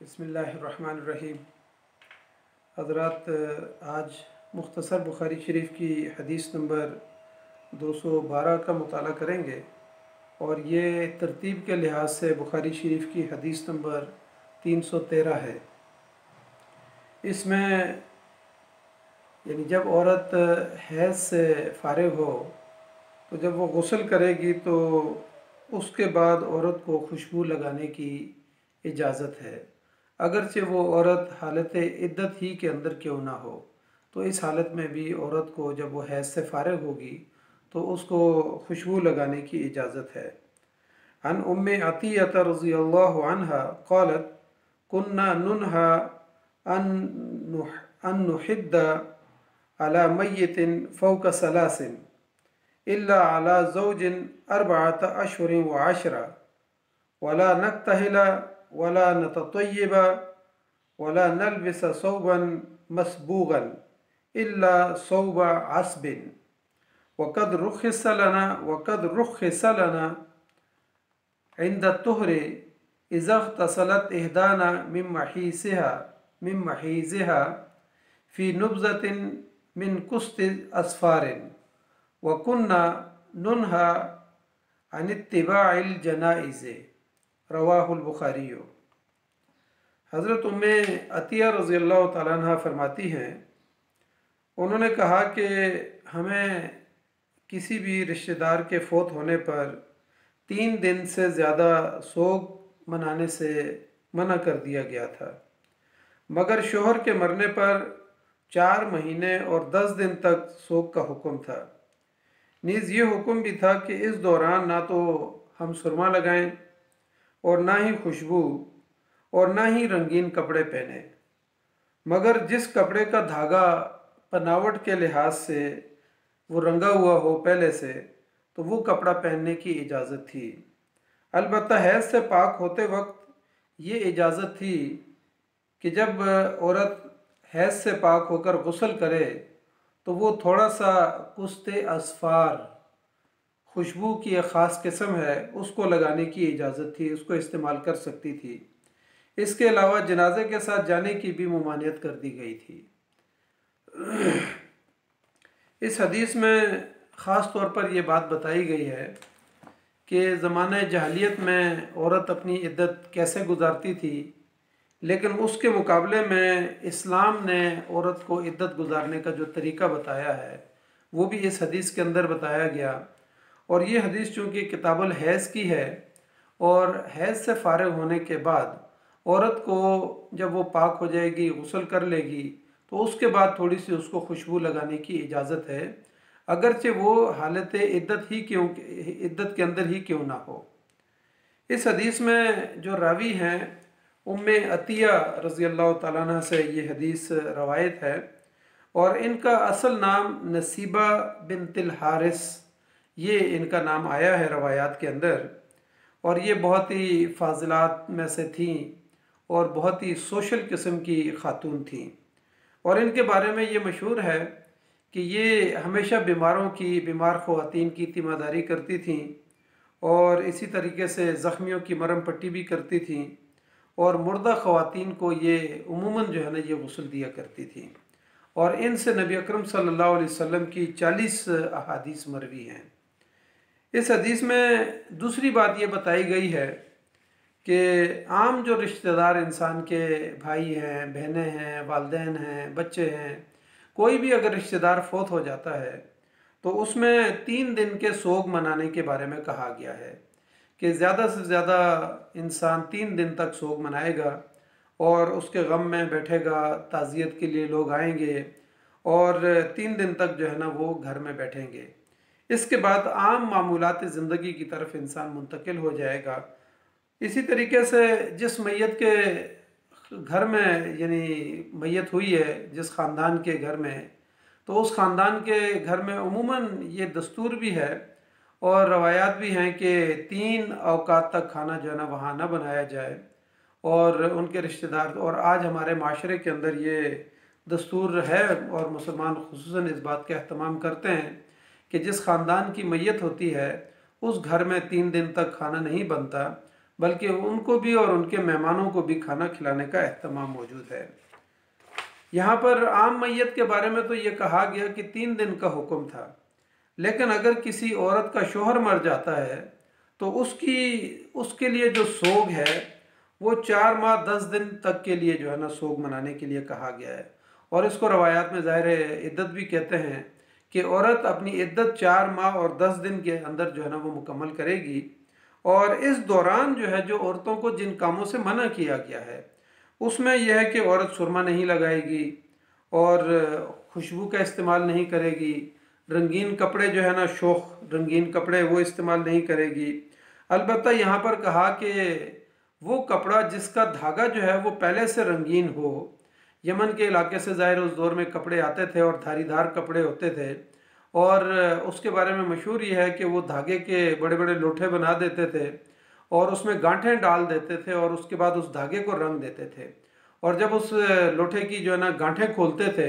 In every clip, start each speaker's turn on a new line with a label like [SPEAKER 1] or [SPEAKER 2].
[SPEAKER 1] بسم اللہ الرحمن الرحیم۔ حضرات، آج مختصر بخاری شریف کی حدیث نمبر 212 کا مطالعہ کریں گے، اور یہ ترتیب کے لحاظ سے بخاری شریف کی حدیث نمبر 313 ہے۔ اس میں یعنی جب عورت حیض سے فارغ ہو تو جب وہ غسل کرے گی تو اس کے بعد عورت کو خوشبو لگانے کی اجازت ہے، اگرچہ وہ عورت حالت عدت ہی کے اندر کیوں نہ ہو۔ تو اس حالت میں بھی عورت کو جب وہ حیض سے فارغ ہوگی تو اس کو خوشبو لگانے کی اجازت ہے۔ عن ام عطیہ رضی اللہ عنہا قالت کننا ننہا ان نحد على میت فوق ثلاث الا على زوج 4 اشہر و10 ولا نکتحل ولا نتطیب ولا نلبس ثوبا مسبوغا الا ثوب عصب وقد رخص لنا عند الطهر اذا اغتسلت احدانا من محیزها في نبذة من قسط اسفار وكنا ننهى عن اتباع الجنائز رواہ البخاری۔ حضرت ام عطیہ رضی اللہ تعالیٰ عنہ فرماتی ہیں، انہوں نے کہا کہ ہمیں کسی بھی رشتہ دار کے فوت ہونے پر 3 دن سے زیادہ سوگ منانے سے منع کر دیا گیا تھا، مگر شوہر کے مرنے پر 4 مہینے اور 10 دن تک سوگ کا حکم تھا۔ نیز یہ حکم بھی تھا کہ اس دوران نہ تو ہم سرما لگائیں اور نہ ہی خوشبو اور نہ ہی رنگین کپڑے پہنیں، مگر جس کپڑے کا دھاگا بناوٹ کے لحاظ سے وہ رنگا ہوا ہو پہلے سے تو وہ کپڑا پہننے کی اجازت تھی۔ البتہ حیض سے پاک ہوتے وقت یہ اجازت تھی کہ جب عورت حیض سے پاک ہو کر غسل کرے تو وہ تھوڑا سا قسط اسفار، خوشبو کی ایک خاص قسم ہے، اس کو لگانے کی اجازت تھی، اس کو استعمال کر سکتی تھی۔ اس کے علاوہ جنازے کے ساتھ جانے کی بھی ممانعت کر دی گئی تھی۔ اس حدیث میں خاص طور پر یہ بات بتائی گئی ہے کہ زمانہ جاہلیت میں عورت اپنی عدت کیسے گزارتی تھی، لیکن اس کے مقابلے میں اسلام نے عورت کو عدت گزارنے کا جو طریقہ بتایا ہے وہ بھی اس حدیث کے اندر بتایا گیا۔ اور یہ حدیث چونکہ کتاب الحیض کی ہے، اور حیض سے فارغ ہونے کے بعد عورت کو جب وہ پاک ہو جائے گی، غسل کر لے گی، تو اس کے بعد تھوڑی سی اس کو خوشبو لگانے کی اجازت ہے، اگرچہ وہ حالت عدت کے اندر ہی کیوں نہ ہو۔ اس حدیث میں جو راوی ہیں ام عطیہ رضی اللہ تعالیٰ عنہ سے یہ حدیث روایت ہے، اور ان کا اصل نام نصیبہ بنت الحارث، یہ ان کا نام آیا ہے روایات کے اندر، اور یہ بہت ہی فاضلات میں سے تھیں اور بہت ہی سوشل قسم کی خاتون تھیں، اور ان کے بارے میں یہ مشہور ہے کہ یہ ہمیشہ بیمار خواتین کی تیمہ داری کرتی تھیں، اور اسی طریقے سے زخمیوں کی مرہم پٹی بھی کرتی تھیں، اور مردہ خواتین کو یہ عموماً جو ہے نا یہ غسل دیا کرتی تھیں، اور ان سے نبی اکرم صلی اللہ علیہ وسلم کی 40 احادیث مروی ہیں۔ اس حدیث میں دوسری بات یہ بتائی گئی ہے کہ عام جو رشتہ دار انسان کے بھائی ہیں، بہنیں ہیں، والدین ہیں، بچے ہیں، کوئی بھی اگر رشتہ دار فوت ہو جاتا ہے تو اس میں 3 دن کے سوگ منانے کے بارے میں کہا گیا ہے کہ زیادہ سے زیادہ انسان 3 دن تک سوگ منائے گا، اور اس کے غم میں بیٹھے گا، تعزیت کے لیے لوگ آئیں گے، اور 3 دن تک جو ہے نا وہ گھر میں بیٹھیں گے۔ اس کے بعد عام معمولات زندگی کی طرف انسان منتقل ہو جائے گا۔ اسی طریقے سے جس میت کے گھر میں یعنی میت ہوئی ہے، جس خاندان کے گھر میں، تو اس خاندان کے گھر میں عموماً یہ دستور بھی ہے اور روایات بھی ہیں کہ 3 اوقات تک کھانا جو ہے نا وہاں نہ بنایا جائے، اور ان کے رشتہ دار، اور آج ہمارے معاشرے کے اندر یہ دستور ہے، اور مسلمان خصوصاً اس بات کا اہتمام کرتے ہیں کہ جس خاندان کی میت ہوتی ہے اس گھر میں 3 دن تک کھانا نہیں بنتا، بلکہ ان کو بھی اور ان کے مہمانوں کو بھی کھانا کھلانے کا اہتمام موجود ہے۔ یہاں پر عام میت کے بارے میں تو یہ کہا گیا کہ 3 دن کا حکم تھا، لیکن اگر کسی عورت کا شوہر مر جاتا ہے تو اس کے لیے جو سوگ ہے وہ 4 ماہ 10 دن تک کے لیے جو ہے نا سوگ منانے کے لیے کہا گیا ہے، اور اس کو روایات میں ظاہر عدت بھی کہتے ہیں کہ عورت اپنی عدت 4 ماہ اور 10 دن کے اندر جو ہے نا وہ مکمل کرے گی، اور اس دوران جو ہے جو عورتوں کو جن کاموں سے منع کیا گیا ہے اس میں یہ ہے کہ عورت سرما نہیں لگائے گی اور خوشبو کا استعمال نہیں کرے گی، رنگین کپڑے جو ہے نا شوخ رنگین کپڑے وہ استعمال نہیں کرے گی۔ البتہ یہاں پر کہا کہ وہ کپڑا جس کا دھاگا جو ہے وہ پہلے سے رنگین ہو۔ یمن کے علاقے سے ظاہر اس دور میں کپڑے آتے تھے اور دھاری دھار کپڑے ہوتے تھے، اور اس کے بارے میں مشہور یہ ہے کہ وہ دھاگے کے بڑے بڑے لوٹھے بنا دیتے تھے اور اس میں گانٹھیں ڈال دیتے تھے اور اس کے بعد اس دھاگے کو رنگ دیتے تھے، اور جب اس لوٹھے کی جو ہے نا گانٹھیں کھولتے تھے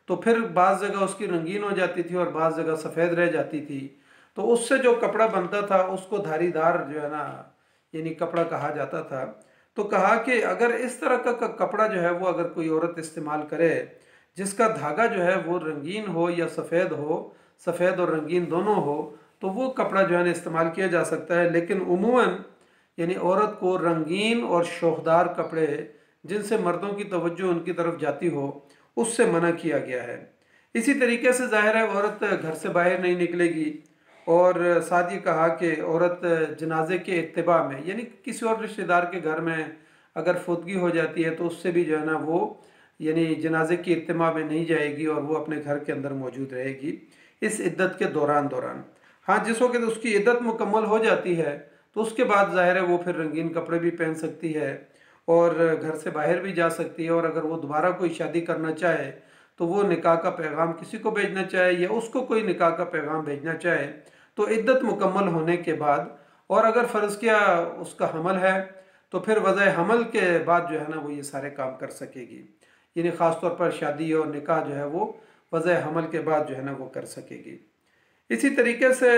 [SPEAKER 1] تو پھر بعض جگہ اس کی رنگین ہو جاتی تھی اور بعض جگہ سفید رہ جاتی تھی، تو اس سے جو کپڑا بنتا تھا اس کو دھاری دھار جو ہے نا یعنی کپڑا کہا جاتا تھا۔ تو کہا کہ اگر اس طرح کا کپڑا جو ہے وہ اگر کوئی عورت استعمال کرے جس کا دھاگا جو ہے وہ رنگین ہو یا سفید ہو، سفید اور رنگین دونوں ہو، تو وہ کپڑا جو ہے نا استعمال کیا جا سکتا ہے، لیکن عموماً یعنی عورت کو رنگین اور شوخدار کپڑے جن سے مردوں کی توجہ ان کی طرف جاتی ہو اس سے منع کیا گیا ہے۔ اسی طریقے سے ظاہر ہے عورت گھر سے باہر نہیں نکلے گی، اور ساتھ یہ کہا کہ عورت جنازے کے اتباع میں یعنی کسی اور رشتہ دار کے گھر میں اگر فوتگی ہو جاتی ہے تو اس سے بھی جو ہے نا وہ یعنی جنازے کی اتباع میں نہیں جائے گی اور وہ اپنے گھر کے اندر موجود رہے گی اس عدت کے دوران۔ ہاں جس وقت اس کی عدت مکمل ہو جاتی ہے تو اس کے بعد ظاہر ہے وہ پھر رنگین کپڑے بھی پہن سکتی ہے اور گھر سے باہر بھی جا سکتی ہے، اور اگر وہ دوبارہ کوئی شادی کرنا چاہے تو وہ نکاح کا پیغام کسی کو بھیجنا چاہے یا اس کو کوئی نکاح کا پیغام بھیجنا چاہے تو عدت مکمل ہونے کے بعد، اور اگر فرض کیا اس کا حمل ہے تو پھر وضع حمل کے بعد جو ہے نا وہ یہ سارے کام کر سکے گی، یعنی خاص طور پر شادی اور نکاح جو ہے وہ وضع حمل کے بعد جو ہے نا وہ کر سکے گی۔ اسی طریقے سے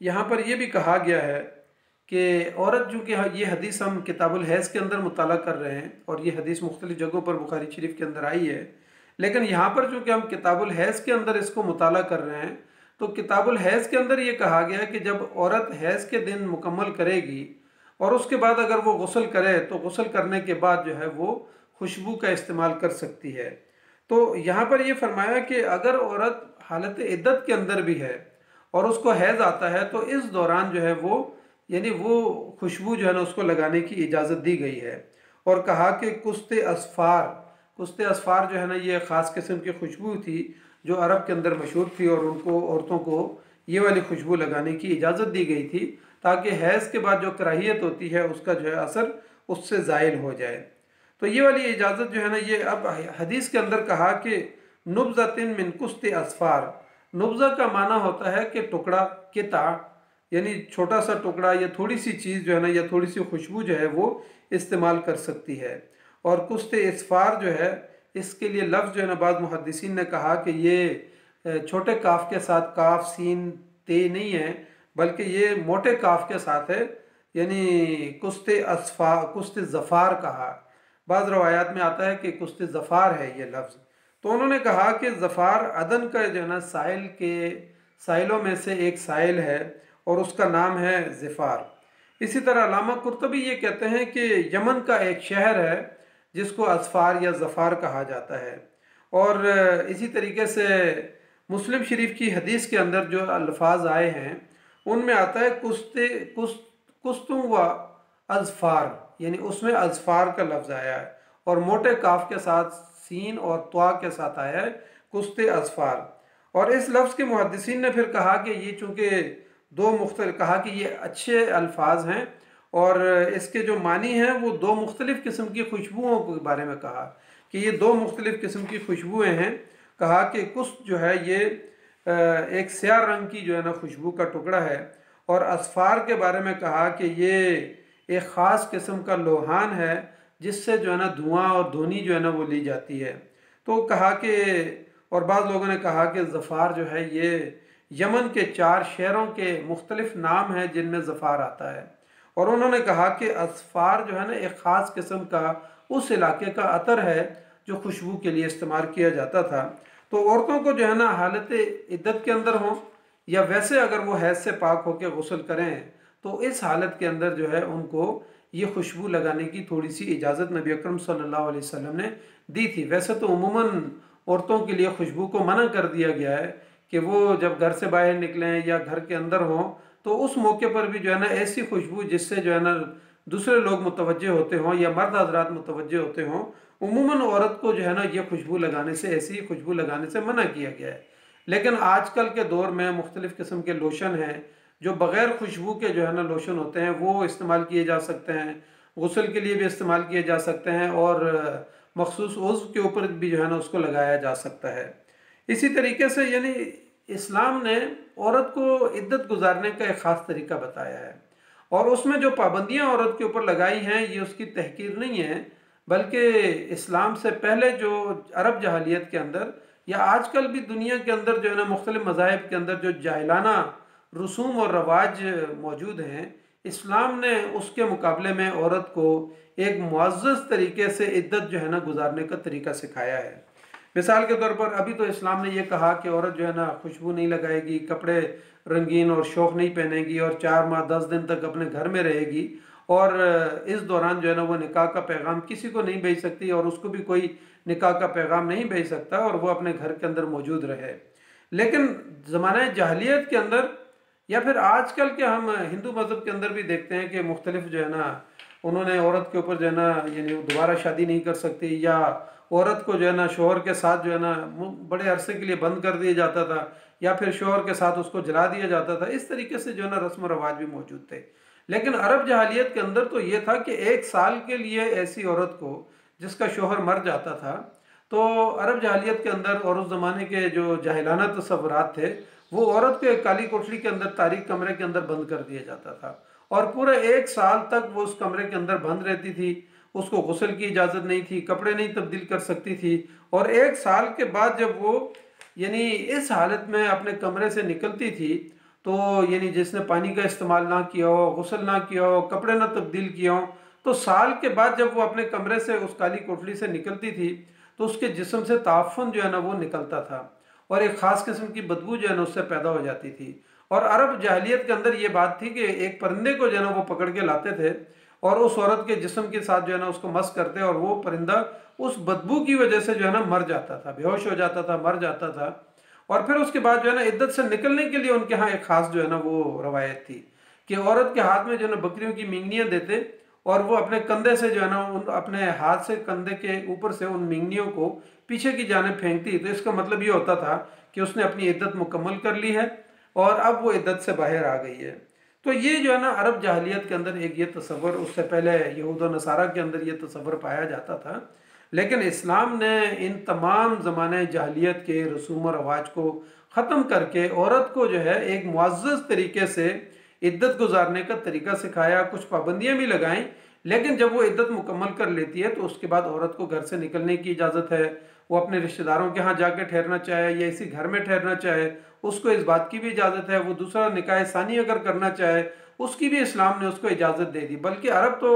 [SPEAKER 1] یہاں پر یہ بھی کہا گیا ہے کہ عورت جو کہ یہ حدیث ہم کتاب الحیض کے اندر مطالعہ کر رہے ہیں اور یہ حدیث مختلف جگہوں پر بخاری شریف کے اندر آئی ہے، لیکن یہاں پر جو کہ ہم کتاب الحیض کے اندر اس کو مطالعہ کر رہے ہیں تو کتاب الحیض کے اندر یہ کہا گیا کہ جب عورت حیض کے دن مکمل کرے گی اور اس کے بعد اگر وہ غسل کرے تو غسل کرنے کے بعد جو ہے وہ خوشبو کا استعمال کر سکتی ہے۔ تو یہاں پر یہ فرمایا کہ اگر عورت حالت عدت کے اندر بھی ہے اور اس کو حیض آتا ہے تو اس دوران جو ہے وہ یعنی وہ خوشبو جو ہے نا اس کو لگانے کی اجازت دی گئی ہے، اور کہا کہ کست اسفار جو ہے نا یہ خاص قسم کی خوشبو تھی جو عرب کے اندر مشہور تھی، اور ان کو عورتوں کو یہ والی خوشبو لگانے کی اجازت دی گئی تھی تاکہ حیض کے بعد جو کراہیت ہوتی ہے اس کا جو ہے اثر اس سے زائل ہو جائے۔ تو یہ والی اجازت جو ہے نا یہ اب حدیث کے اندر کہا کہ نبذۃ من کست اسفار، نبذہ کا معنی ہوتا ہے کہ ٹکڑا، قطع، یعنی چھوٹا سا ٹکڑا یا تھوڑی سی چیز جو ہے نا یا تھوڑی سی خوشبو جو ہے وہ استعمال کر سکتی ہے، اور کست اسفار جو ہے اس کے لیے لفظ جو ہے نا بعض محدثین نے کہا کہ یہ چھوٹے کاف کے ساتھ کاف سین تے نہیں ہے بلکہ یہ موٹے کاف کے ساتھ ہے، یعنی کست زفار کہا، بعض روایات میں آتا ہے کہ کست زفار ہے یہ لفظ۔ تو انہوں نے کہا کہ زفار عدن کا جو ہے نا سائلوں میں سے ایک سائل ہے اور اس کا نام ہے زفار۔ اسی طرح علامہ قرطبی یہ کہتے ہیں کہ یمن کا ایک شہر ہے جس کو اسفار یا زفار کہا جاتا ہے، اور اسی طریقے سے مسلم شریف کی حدیث کے اندر جو الفاظ آئے ہیں ان میں آتا ہے کستوں و ازفار، یعنی اس میں ازفار کا لفظ آیا ہے اور موٹے کاف کے ساتھ سین اور طوا کے ساتھ آیا ہے کست ازفار۔ اور اس لفظ کے محدثین نے پھر کہا کہ یہ چونکہ کہا کہ یہ اچھے الفاظ ہیں اور اس کے جو معنی ہیں وہ 2 مختلف قسم کی خوشبوؤں کے بارے میں کہا کہ یہ 2 مختلف قسم کی خوشبوئیں ہیں۔ کہا کہ کست جو ہے یہ ایک سیاہ رنگ کی جو ہے نا خوشبو کا ٹکڑا ہے، اور اسفار کے بارے میں کہا کہ یہ ایک خاص قسم کا لوہان ہے جس سے جو ہے نا دھواں اور دھونی جو ہے نا وہ لی جاتی ہے۔ تو کہا کہ اور بعض لوگوں نے کہا کہ زفار جو ہے یہ یمن کے 4 شہروں کے مختلف نام ہیں جن میں زفار آتا ہے، اور انہوں نے کہا کہ اصفار جو ہے نا ایک خاص قسم کا اس علاقے کا عطر ہے جو خوشبو کے لیے استعمال کیا جاتا تھا۔ تو عورتوں کو جو ہے نا حالت عدت کے اندر ہوں یا ویسے اگر وہ حیض سے پاک ہو کے غسل کریں تو اس حالت کے اندر جو ہے ان کو یہ خوشبو لگانے کی تھوڑی سی اجازت نبی اکرم صلی اللہ علیہ وسلم نے دی تھی۔ ویسے تو عموماً عورتوں کے لیے خوشبو کو منع کر دیا گیا ہے کہ وہ جب گھر سے باہر نکلیں یا گھر کے اندر ہوں تو اس موقع پر بھی جو ہے نا ایسی خوشبو جس سے جو ہے نا دوسرے لوگ متوجہ ہوتے ہوں یا مرد حضرات متوجہ ہوتے ہوں، عموماً عورت کو جو ہے نا یہ خوشبو لگانے سے، ایسی خوشبو لگانے سے منع کیا گیا ہے۔ لیکن آج کل کے دور میں مختلف قسم کے لوشن ہیں جو بغیر خوشبو کے جو ہے نا لوشن ہوتے ہیں، وہ استعمال کیے جا سکتے ہیں، غسل کے لیے بھی استعمال کیے جا سکتے ہیں اور مخصوص عضو کے اوپر بھی جو ہے نا اس کو لگایا جا سکتا ہے۔ اسی طریقے سے یعنی اسلام نے عورت کو عدت گزارنے کا ایک خاص طریقہ بتایا ہے، اور اس میں جو پابندیاں عورت کے اوپر لگائی ہیں یہ اس کی تحقیر نہیں ہے، بلکہ اسلام سے پہلے جو عرب جاہلیت کے اندر یا آج کل بھی دنیا کے اندر جو ہے نا مختلف مذاہب کے اندر جو جاہلانہ رسوم اور رواج موجود ہیں، اسلام نے اس کے مقابلے میں عورت کو ایک معزز طریقے سے عدت جو ہے نا گزارنے کا طریقہ سکھایا ہے۔ مثال کے طور پر ابھی تو اسلام نے یہ کہا کہ عورت جو ہے نا خوشبو نہیں لگائے گی، کپڑے رنگین اور شوق نہیں پہنے گی، اور 4 ماہ 10 دن تک اپنے گھر میں رہے گی، اور اس دوران جو ہے نا وہ نکاح کا پیغام کسی کو نہیں بھیج سکتی اور اس کو بھی کوئی نکاح کا پیغام نہیں بھیج سکتا، اور وہ اپنے گھر کے اندر موجود رہے۔ لیکن زمانہ جاہلیت کے اندر یا پھر آج کل کے ہم ہندو مذہب کے اندر بھی دیکھتے ہیں کہ مختلف جو ہے نا انہوں نے عورت کے اوپر جو ہے نا یعنی وہ دوبارہ شادی نہیں کر سکتی، یا عورت کو جو ہے نا شوہر کے ساتھ جو ہے نا بڑے عرصے کے لیے بند کر دیا جاتا تھا، یا پھر شوہر کے ساتھ اس کو جلا دیا جاتا تھا۔ اس طریقے سے جو ہے نا رسم و رواج بھی موجود تھے۔ لیکن عرب جاہلیت کے اندر تو یہ تھا کہ 1 سال کے لیے ایسی عورت کو جس کا شوہر مر جاتا تھا، تو عرب جاہلیت کے اندر اور اس زمانے کے جو جاہلانہ تصورات تھے، وہ عورت کو ایک کالی کوٹری کے اندر، تاریک کمرے کے اندر بند کر دیا جاتا تھا، اور پورے 1 سال تک وہ اس کمرے کے اندر بند رہتی تھی۔ اس کو غسل کی اجازت نہیں تھی، کپڑے نہیں تبدیل کر سکتی تھی، اور 1 سال کے بعد جب وہ یعنی اس حالت میں اپنے کمرے سے نکلتی تھی تو یعنی جس نے پانی کا استعمال نہ کیا ہو، غسل نہ کیا ہو، کپڑے نہ تبدیل کیا ہو، تو سال کے بعد جب وہ اپنے کمرے سے اس کالی کوٹلی سے نکلتی تھی تو اس کے جسم سے تعفن جو ہے نا وہ نکلتا تھا، اور ایک خاص قسم کی بدبو جو ہے نا اس سے پیدا ہو جاتی تھی۔ اور عرب جاہلیت کے اندر یہ بات تھی کہ ایک پرندے کو جو ہے نا وہ پکڑ کے لاتے تھے اور اس عورت کے جسم کے ساتھ جو ہے نا اس کو مس کرتے، اور وہ پرندہ اس بدبو کی وجہ سے جو ہے نا مر جاتا تھا، بے ہوش ہو جاتا تھا، مر جاتا تھا۔ اور پھر اس کے بعد جو ہے نا عدت سے نکلنے کے لیے ان کے ہاں ایک خاص جو ہے نا وہ روایت تھی کہ عورت کے ہاتھ میں جو ہے نا بکریوں کی مینگنیاں دیتے، اور وہ اپنے کندھے سے جو ہے نا اپنے ہاتھ سے کندھے کے اوپر سے ان مینگنیوں کو پیچھے کی جانب پھینکتی، تو اس کا مطلب یہ ہوتا تھا کہ اس نے اپنی عدت مکمل کر لی ہے اور اب وہ عدت سے باہر آ گئی ہے۔ تو یہ جو ہے نا عرب جاہلیت کے اندر ایک یہ تصور، اس سے پہلے یہود و نصارہ کے اندر یہ تصور پایا جاتا تھا، لیکن اسلام نے ان تمام زمانہ جاہلیت کے رسوم و رواج کو ختم کر کے عورت کو جو ہے ایک معزز طریقے سے عدت گزارنے کا طریقہ سکھایا، کچھ پابندیاں بھی لگائیں، لیکن جب وہ عدت مکمل کر لیتی ہے تو اس کے بعد عورت کو گھر سے نکلنے کی اجازت ہے، وہ اپنے رشتہ داروں کے ہاں جا کے ٹھہرنا چاہے یا اسی گھر میں ٹھہرنا چاہے اس کو اس بات کی بھی اجازت ہے، وہ دوسرا نکاح ثانی اگر کرنا چاہے اس کی بھی اسلام نے اس کو اجازت دے دی۔ بلکہ عرب تو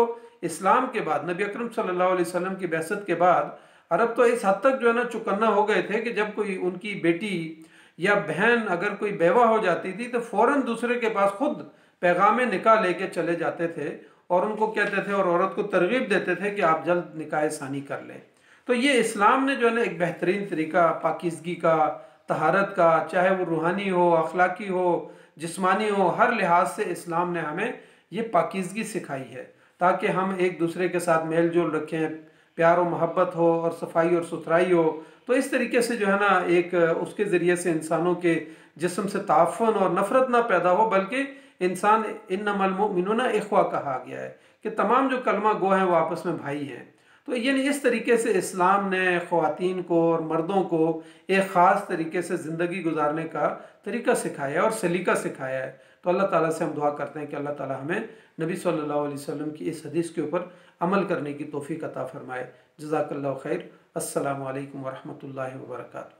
[SPEAKER 1] اسلام کے بعد، نبی اکرم صلی اللہ علیہ وسلم کی بعثت کے بعد، عرب تو اس حد تک جو ہے نا چکنا ہو گئے تھے کہ جب کوئی ان کی بیٹی یا بہن اگر کوئی بیوہ ہو جاتی تھی تو فوراً دوسرے کے پاس خود پیغام نکاح لے کے چلے جاتے تھے اور ان کو کہتے تھے اور عورت کو ترغیب دیتے تھے کہ آپ جلد نکاح ثانی کر لیں۔ تو یہ اسلام نے جو ہے نا ایک بہترین طریقہ پاکیزگی کا، طہارت کا، چاہے وہ روحانی ہو، اخلاقی ہو، جسمانی ہو، ہر لحاظ سے اسلام نے ہمیں یہ پاکیزگی سکھائی ہے تاکہ ہم ایک دوسرے کے ساتھ میل جول رکھیں، پیار و محبت ہو اور صفائی اور ستھرائی ہو۔ تو اس طریقے سے جو ہے نا ایک اس کے ذریعے سے انسانوں کے جسم سے تعفن اور نفرت نہ پیدا ہو، بلکہ انسان انما المؤمنون اخوہ کہا گیا ہے کہ تمام جو کلمہ گو ہیں وہ آپس میں بھائی ہیں۔ تو یعنی اس طریقے سے اسلام نے خواتین کو اور مردوں کو ایک خاص طریقے سے زندگی گزارنے کا طریقہ سکھایا ہے اور سلیقہ سکھایا ہے۔ تو اللہ تعالیٰ سے ہم دعا کرتے ہیں کہ اللہ تعالیٰ ہمیں نبی صلی اللہ علیہ وسلم کی اس حدیث کے اوپر عمل کرنے کی توفیق عطا فرمائے۔ جزاک اللہ خیر۔ السلام علیکم ورحمۃ اللہ وبرکاتہ۔